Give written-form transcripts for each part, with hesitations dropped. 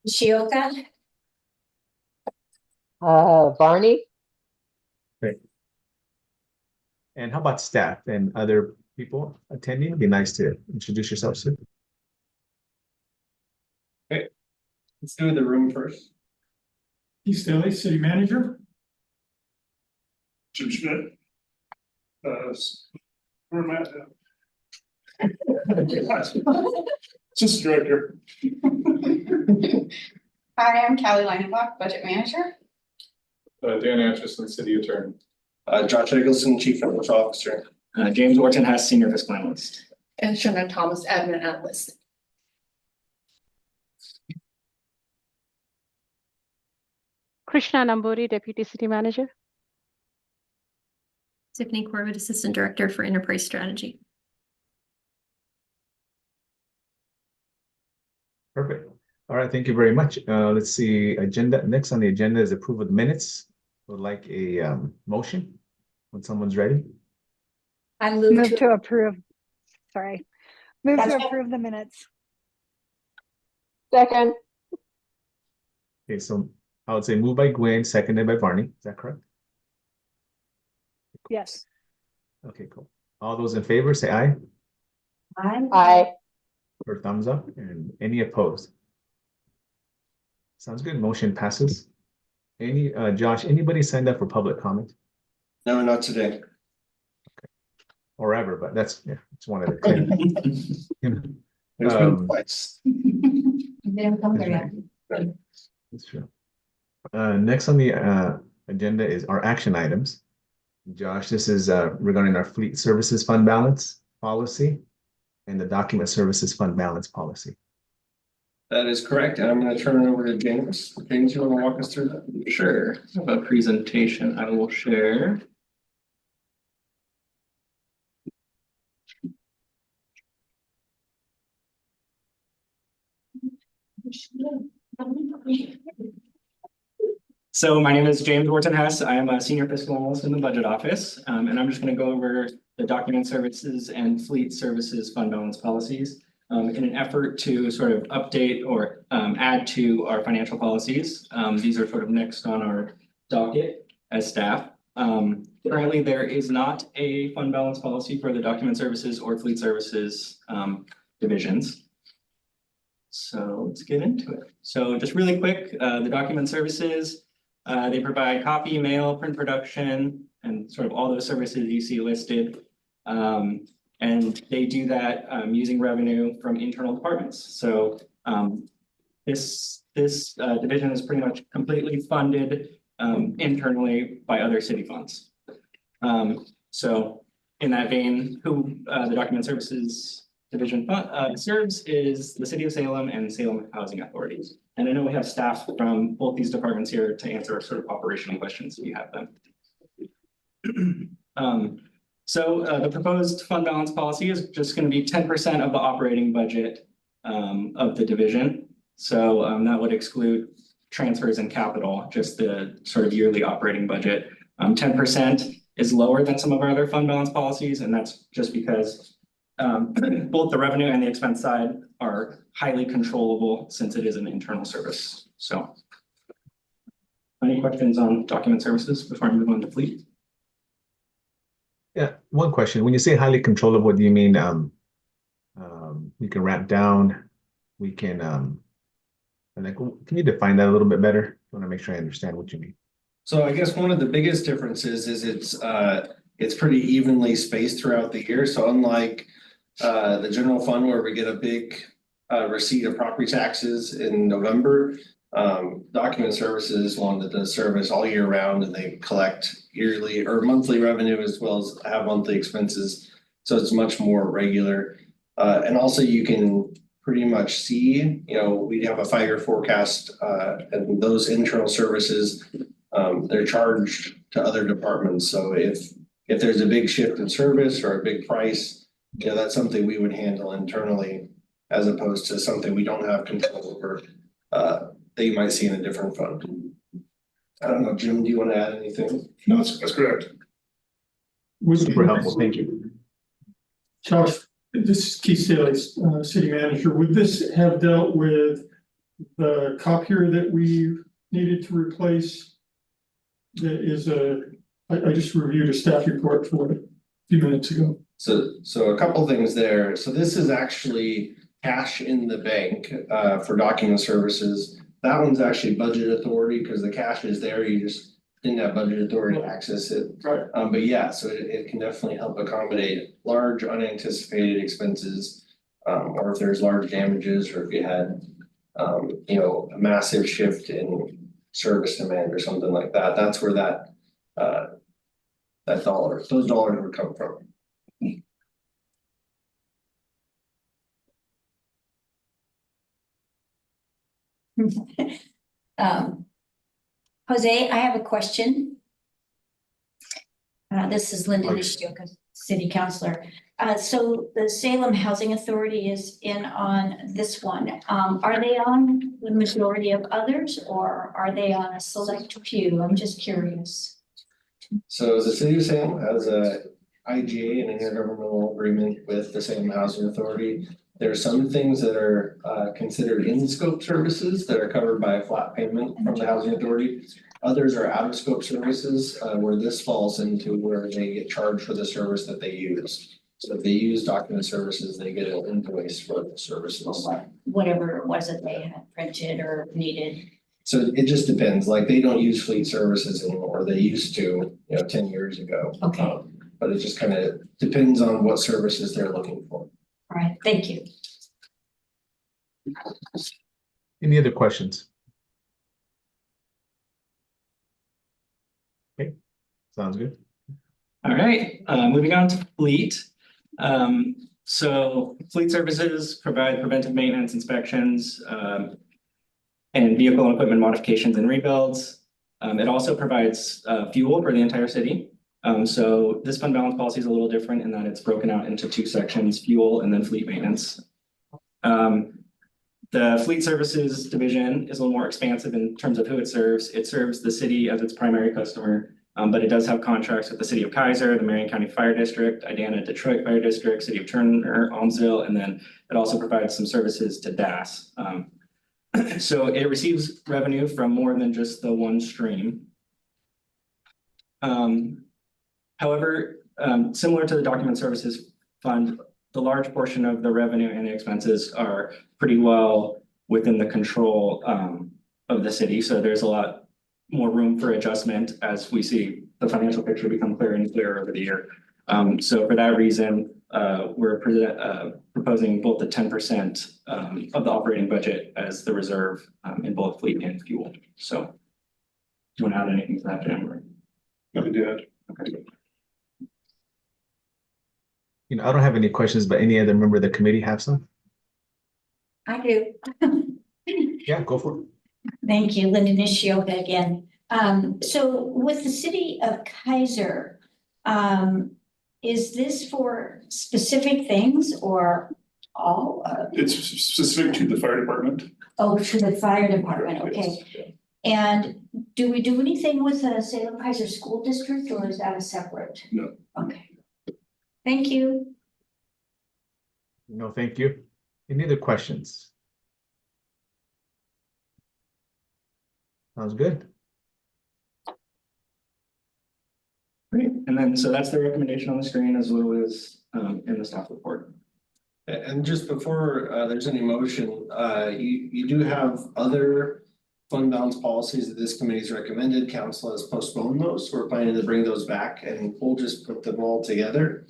Shioka, Barney, Great. And how about staff and other people attending? It'd be nice to introduce yourself, sir. Let's do the room first. Keith Staley, City Manager. Jim Schmidt. Where am I at? Assistant Director. Hi, I'm Callie Leinenbach, Budget Manager. Dan Atchison, City Attorney. Josh Eggleston, Chief Financial Officer. James Orton-Hess, Senior Fiscal Analyst. And Shannon Thomas, Admin Analyst. Krishna Namburi, Deputy City Manager. Tiffany Corbett, Assistant Director for Enterprise Strategy. Perfect. All right, thank you very much. Let's see, agenda, next on the agenda is approval of minutes. Would like a motion when someone's ready. I move to approve. Sorry. Move That's to it. approve the minutes. Second. Okay, so I would say moved by Gwen, seconded by Barney. Is that correct? Yes. Okay, cool. All those in favor say aye Aye. or thumbs up, and any opposed? Sounds good. Motion passes. Any Josh, anybody signed up for public comment No, not today. or ever, but that's it's one of the 10. You know, There's been twice. They haven't come there yet. that's true. Next on the agenda is our action items. Josh, this is regarding our fleet services fund balance policy and the document services fund balance policy. That is correct. And I'm going to turn it over to James. James, you want to walk us through that? Sure, I have a presentation I will share. So my name is James Orton-Hess. I am a Senior Fiscal Analyst in the Budget Office, and I'm just going to go over the document services and fleet services fund balance policies in an effort to sort of update or add to our financial policies. These are sort of next on our docket as staff. Currently, there is not a fund balance policy for the document services or fleet services divisions. So let's get into it. So just really quick, the document services, they provide copy, mail, print production, and sort of all those services you see listed. And they do that using revenue from internal departments. So this division is pretty much completely funded internally by other city funds. So in that vein, who the document services division serves is the City of Salem and Salem Housing Authority. And I know we have staff from both these departments here to answer sort of operational questions if you have them. So the proposed fund balance policy is just going to be 10% of the operating budget of the division. So that would exclude transfers and capital, just the sort of yearly operating budget. 10% is lower than some of our other fund balance policies, and that's just because both the revenue and the expense side are highly controllable since it is an internal service. So any questions on document services before I move on to fleet? Yeah, one question. When you say highly controllable, do you mean we can ramp down? We can like, can you define that a little bit better? I want to make sure I understand what you mean. So I guess one of the biggest differences is it's pretty evenly spaced throughout the year. So unlike the general fund where we get a big receipt of property taxes in November, document services is one that does service all year round, and they collect yearly or monthly revenue as well as have monthly expenses. So it's much more regular. And also you can pretty much see, we have a 5-year forecast and those internal services, they're charged to other departments. So if there's a big shift in service or a big price, that's something we would handle internally as opposed to something we don't have control over that you might see in a different fund. I don't know, Jim, do you want to add anything? No, that's correct. Super helpful. Thank you. Josh, this is Keith Staley, City Manager. Would this have dealt with the copier that we needed to replace. That is I just reviewed a staff report for it a few minutes ago. So a couple things there. So this is actually cash in the bank for document services. That one's actually budget authority because the cash is there. You just didn't have budget authority to access it. Right. But yeah, so it can definitely help accommodate large unanticipated expenses. Or if there's large damages or if you had a massive shift in service demand or something like that, that's where those dollars would come from. Jose, I have a question. This is Linda Okay. Nishioka, City Councilor. So the Salem Housing Authority is in on this one. Are they on the majority of others or are they on a select few? I'm just curious. So the city of Salem has a IGA, an intergovernmental agreement with the Salem Housing Authority. There are some things that are considered in scope services that are covered by a flat payment from the housing authority. Others are out of scope services where this falls into where they get charged for the service that they use. So if they use document services, they get an invoice for the services. Whatever it was that they had printed or needed. So it just depends, like they don't use fleet services anymore. They used to, 10 years ago. Okay. But it just kind of depends on what services they're looking for. All right, thank you. Any other questions? Okay, sounds good. All right, moving on to fleet. So fleet services provide preventive maintenance inspections and vehicle and equipment modifications and rebuilds. It also provides fuel for the entire city. So this fund balance policy is a little different in that it's broken out into two sections, fuel and then fleet maintenance. The fleet services division is a little more expansive in terms of who it serves. It serves the city as its primary customer, but it does have contracts with the city of Kaiser, the Marion County Fire District, Idana, Detroit Fire District, city of Turner, Almsville, and then it also provides some services to DAS. So it receives revenue from more than just the one stream. However, similar to the document services fund, the large portion of the revenue and the expenses are pretty well within the control of the city. So there's a lot more room for adjustment as we see the financial picture become clearer and clearer over the year. So for that reason, we're proposing both the 10% of the operating budget as the reserve in both fleet and fuel. So do you want to add anything to that, Jim? Nothing to add. Okay. I don't have any questions, but any other member of the committee have some? I do. Yeah, go for it. Thank you, Linda Nishioka again. So with the city of Kaiser, is this for specific things or all? It's specific to the fire department. Oh, to the fire department, okay. Yes. And do we do anything with the Salem Kaiser School District or is that a separate? No. Okay. Thank you. No, thank you. Any other questions? Sounds good. Great, and then so that's the recommendation on the screen as well as in the staff report. And just before there's any motion, you do have other fund balance policies that this committee's recommended. Council has postponed those. We're planning to bring those back and we'll just put them all together.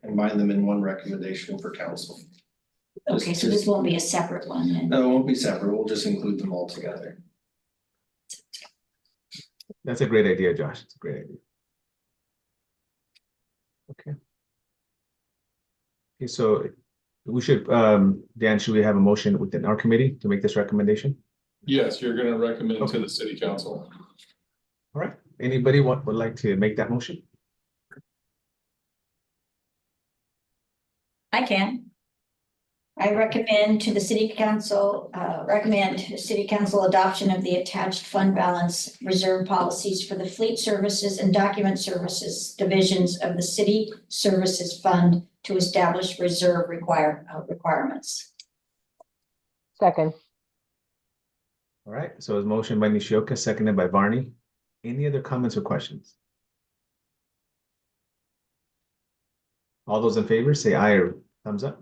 Combine them in one recommendation for council. Okay, so this won't be a separate one then? No, it won't be separate. We'll just include them all together. That's a great idea, Josh. It's a great idea. Okay. Okay, so we should, Dan, should we have a motion within our committee to make this recommendation? Yes, you're gonna recommend to the city council. All right, anybody would like to make that motion? I can. I recommend to the city council, adoption of the attached fund balance reserve policies for the fleet services and document services divisions of the city services fund to establish reserve requirements. Second. All right, so it's motion by Nishioka, seconded by Varney. Any other comments or questions? All those in favor, say aye or thumbs up.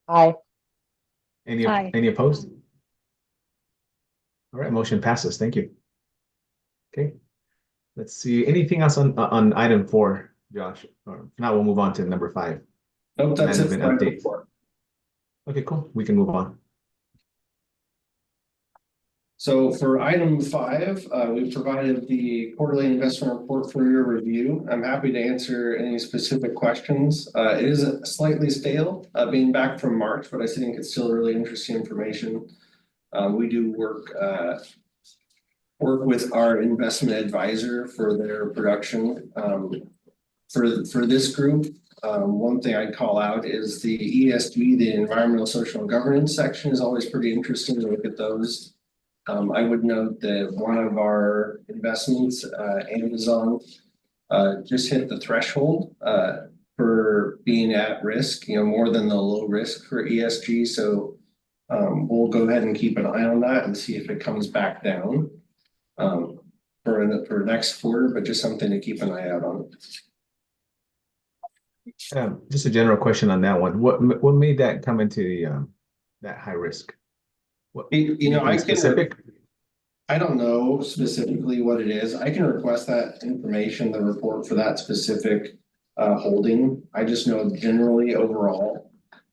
Aye. Aye. Any opposed? All right, motion passes. Thank you. Okay. Let's see, anything else on item 4, Josh? Or now we'll move on to number 5. Nope, that's it. Management for update. report. Okay, cool. We can move on. So for item 5, we've provided the quarterly investment report for your review. I'm happy to answer any specific questions. It is slightly stale, being back from March, but I think it's still really interesting information. We do work with our investment advisor for their production. For this group, one thing I'd call out is the ESG, the environmental, social, and governance section is always pretty interesting to look at those. I would note that one of our investments, Amazon, just hit the threshold for being at risk, more than the low risk for ESG. So we'll go ahead and keep an eye on that and see if it comes back down for next quarter, but just something to keep an eye out on. Just a general question on that one. What made that come into the that high risk? What, I don't know specifically what it is. I can request that information, the report for that specific holding. I just know generally overall,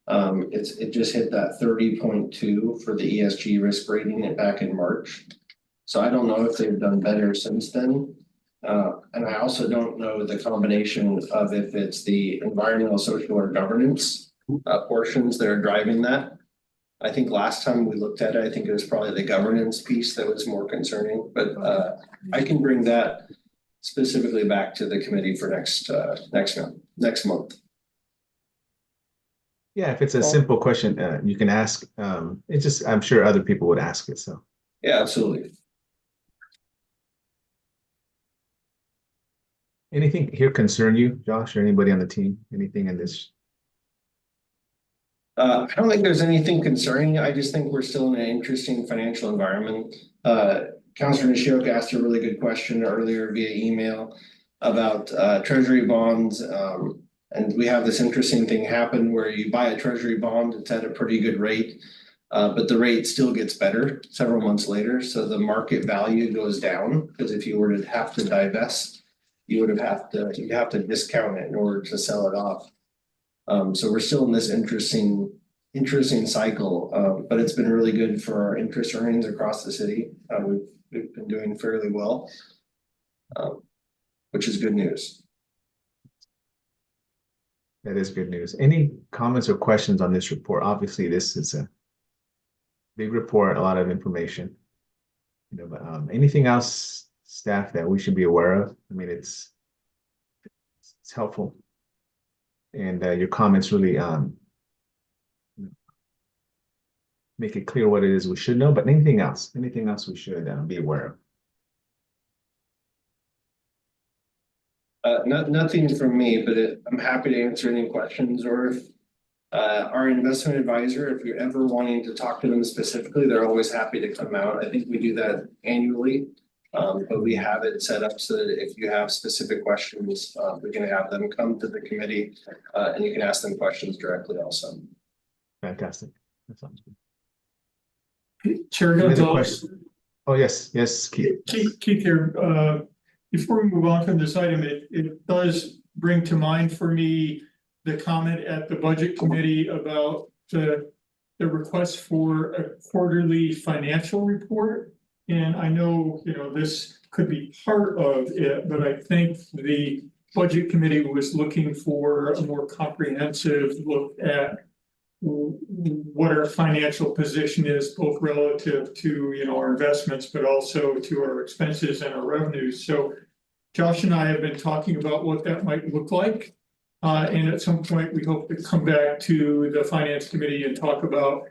it just hit that 30.2 for the ESG risk rating back in March. So I don't know if they've done better since then. And I also don't know the combination of if it's the environmental, social, or governance portions that are driving that. I think last time we looked at it, I think it was probably the governance piece that was more concerning, but I can bring that specifically back to the committee for next month. Yeah, if it's a simple question, you can ask. It's just, I'm sure other people would ask it, so. Yeah, absolutely. Anything here concern you, Josh, or anybody on the team? Anything in this? I don't think there's anything concerning. I just think we're still in an interesting financial environment. Councilor Nishioka asked a really good question earlier via email about treasury bonds. And we have this interesting thing happen where you buy a treasury bond, it's at a pretty good rate, but the rate still gets better several months later. So the market value goes down because if you were to have to divest, you'd have to discount it in order to sell it off. So we're still in this interesting cycle, but it's been really good for our interest earnings across the city. We've been doing fairly well, which is good news. That is good news. Any comments or questions on this report? Obviously, this is a big report, a lot of information. But anything else, staff, that we should be aware of? I mean, it's helpful. And your comments really make it clear what it is we should know, but anything else we should be aware of? Nothing from me, but I'm happy to answer any questions, or if our investment advisor, if you're ever wanting to talk to them specifically, they're always happy to come out. I think we do that annually, but we have it set up so that if you have specific questions, we can have them come to the committee and you can ask them questions directly also. Fantastic. That sounds good. Chair Any other Gonzalez. questions? Oh, yes, Keith. Keith here. Before we move on from this item, it does bring to mind for me the comment at the budget committee about the request for a quarterly financial report. And I know, this could be part of it, but I think the budget committee was looking for a more comprehensive look at what our financial position is, both relative to, our investments, but also to our expenses and our revenues. So Josh and I have been talking about what that might look like. And at some point, we hope to come back to the finance committee and talk about,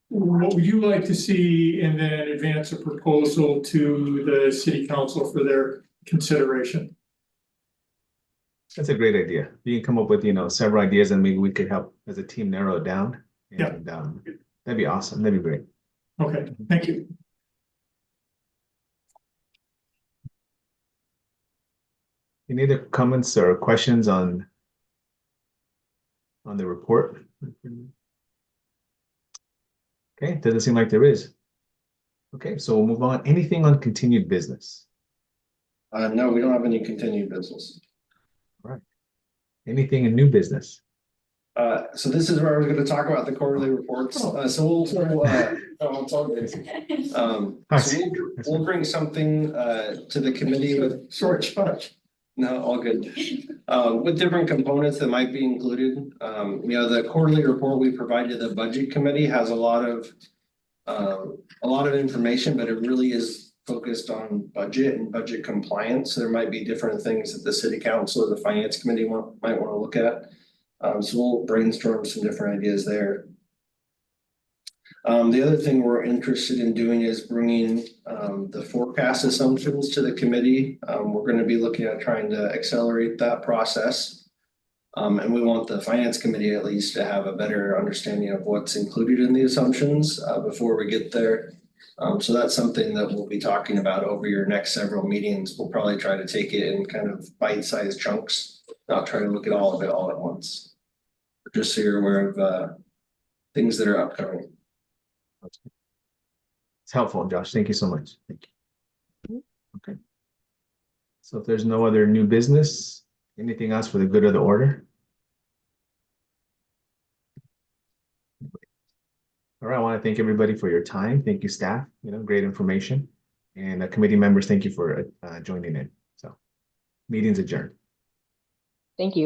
what would you like to see, and then advance a proposal to the city council for their consideration. That's a great idea. You can come up with, several ideas, and maybe we could help as a team narrow it down. And, Yeah. that'd be awesome. That'd be great. Okay, thank you. Any other comments or questions on the report? Okay, doesn't seem like there is. Okay, so we'll move on. Anything on continued business? No, we don't have any continued business. Anything in new business? So this is where I was gonna talk about the quarterly reports. Oh, it's all good. So we'll bring something to the committee with Short charge. no, all good. With different components that might be included. The quarterly report we provide to the budget committee has a lot of information, but it really is focused on budget and budget compliance. So there might be different things that the city council or the finance committee might want to look at. So we'll brainstorm some different ideas there. The other thing we're interested in doing is bringing the forecast assumptions to the committee. We're going to be looking at trying to accelerate that process. And we want the finance committee at least to have a better understanding of what's included in the assumptions before we get there. So that's something that we'll be talking about over your next several meetings. We'll probably try to take it in kind of bite-sized chunks, not try to look at all of it all at once. Just so you're aware of things that are upcoming. It's helpful, Josh. Thank you so much. Thank you. Okay. So if there's no other new business, anything else for the good of the order? All right, I want to thank everybody for your time. Thank you, staff. Great information. And committee members, thank you for joining in. So, meeting's adjourned. Thank you.